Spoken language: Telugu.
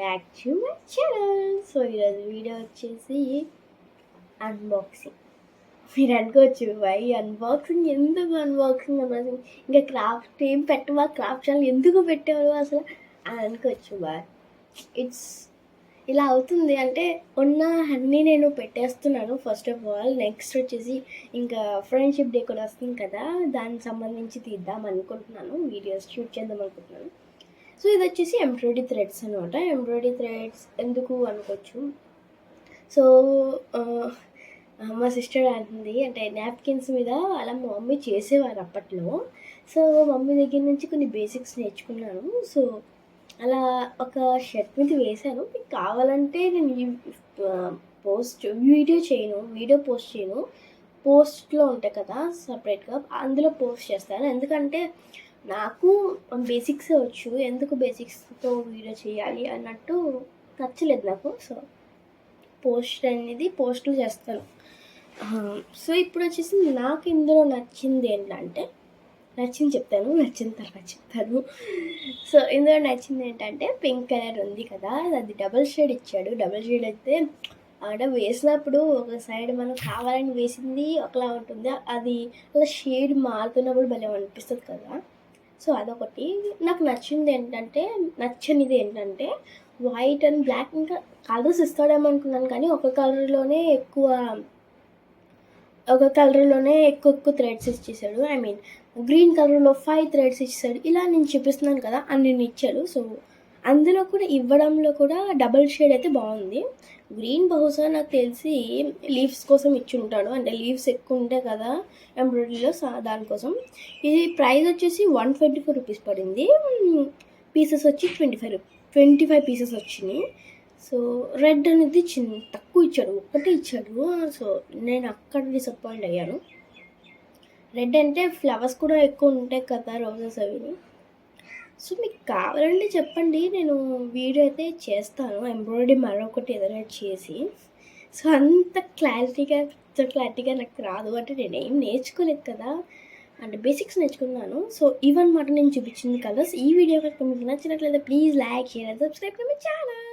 Back to my channel. So ఈరోజు వీడియో వచ్చేసి అన్బాక్సింగ్. మీరు అనుకోవచ్చు వై అన్బాక్సింగ్, ఎందుకు అన్బాక్సింగ్ ఇంకా క్రాఫ్ట్ ఏం పెట్టవా, క్రాఫ్ట్ ఛానల్ ఎందుకు పెట్టేవారు అసలు అని అనుకోవచ్చు. బట్ ఇట్స్ ఇలా అవుతుంది అంటే ఉన్న అన్నీ నేను పెట్టేస్తున్నాను. ఫస్ట్ ఆఫ్ ఆల్ నెక్స్ట్ వచ్చేసి ఇంకా ఫ్రెండ్షిప్ డే కూడా వస్తుంది కదా, దానికి సంబంధించి తీద్దాం అనుకుంటున్నాను, వీడియోస్ షూట్ చేద్దాం అనుకుంటున్నాను. సో ఇది వచ్చేసి ఎంబ్రాయిడరీ థ్రెడ్స్ అనమాట. ఎంబ్రాయిడరీ థ్రెడ్స్ ఎందుకు అనుకోవచ్చు. సో మా సిస్టర్ అంటుంది, అంటే నాప్కిన్స్ మీద అలా మా మమ్మీ చేసేవారు అప్పట్లో. సో మమ్మీ దగ్గర నుంచి కొన్ని బేసిక్స్ నేర్చుకున్నాను. సో అలా ఒక షర్ట్ మీద వేశాను. మీకు కావాలంటే నేను వీడియో పోస్ట్ చేయను, పోస్ట్లో ఉంటాయి కదా సపరేట్గా, అందులో పోస్ట్ చేస్తాను. ఎందుకంటే నాకు బేసిక్స్ వచ్చు, ఎందుకు బేసిక్స్తో వీడియో చేయాలి అన్నట్టు నచ్చలేదు నాకు. సో పోస్ట్లు చేస్తాను. సో ఇప్పుడు వచ్చేసి నాకు ఇందులో నచ్చింది ఏంటంటే, నచ్చిన తర్వాత చెప్తాను. సో ఇందులో నచ్చింది ఏంటంటే పింక్ కలర్ ఉంది కదా, అది డబుల్ షేడ్ ఇచ్చాడు. డబుల్ షేడ్ అయితే అంటే వేసినప్పుడు ఒక సైడ్ మనం కావాలని వేసింది ఒకలా ఉంటుంది, అది అలా షేడ్ మారుతున్నప్పుడు భలే అనిపిస్తుంది కదా. సో అదొకటి. నాకు నచ్చనిది ఏంటంటే వైట్ అండ్ బ్లాక్, ఇంకా కలర్స్ ఇస్తాడేమో అనుకున్నాను కానీ ఒక కలర్లోనే ఎక్కువ థ్రెడ్స్ ఇచ్చేసాడు. ఐ మీన్ గ్రీన్ కలర్లో 5 థ్రెడ్స్ ఇచ్చేసాడు. ఇలా నేను చూపిస్తున్నాను కదా, అన్ని ఇచ్చాడు. సో అందులో కూడా ఇవ్వడంలో కూడా డబుల్ షేడ్ అయితే బాగుంది. గ్రీన్ బహుశా నాకు తెలిసి లీవ్స్ కోసం ఇచ్చి ఉంటాడు, అంటే లీవ్స్ ఎక్కువ ఉంటాయి కదా ఎంబ్రాయిడరీలో, దానికోసం. ఇది ప్రైస్ వచ్చేసి 124 రూపీస్ పడింది. పీసెస్ వచ్చి 25 పీసెస్ వచ్చినాయి. సో రెడ్ అనేది తక్కువ ఇచ్చాడు, ఒక్కటే ఇచ్చాడు. సో నేను అక్కడ డిసప్పాయింట్ అయ్యాను. రెడ్ అంటే ఫ్లవర్స్ కూడా ఎక్కువ ఉంటాయి కదా, రోజెస్ అవి. సో మీకు కావాలంటే చెప్పండి, నేను వీడియో అయితే చేస్తాను ఎంబ్రాయిడరీ మరొకటి ఏదైనా చేసి. సో అంత క్లారిటీగా నాకు రాదు, అంటే నేనేం నేర్చుకోలేదు కదా, అంటే బేసిక్స్ నేర్చుకున్నాను. సో ఇవన్నమాట నేను చూపించింది కలర్స్. ఈ వీడియో కనుక మీకు నచ్చినట్లయితే please like, share and subscribe to my channel.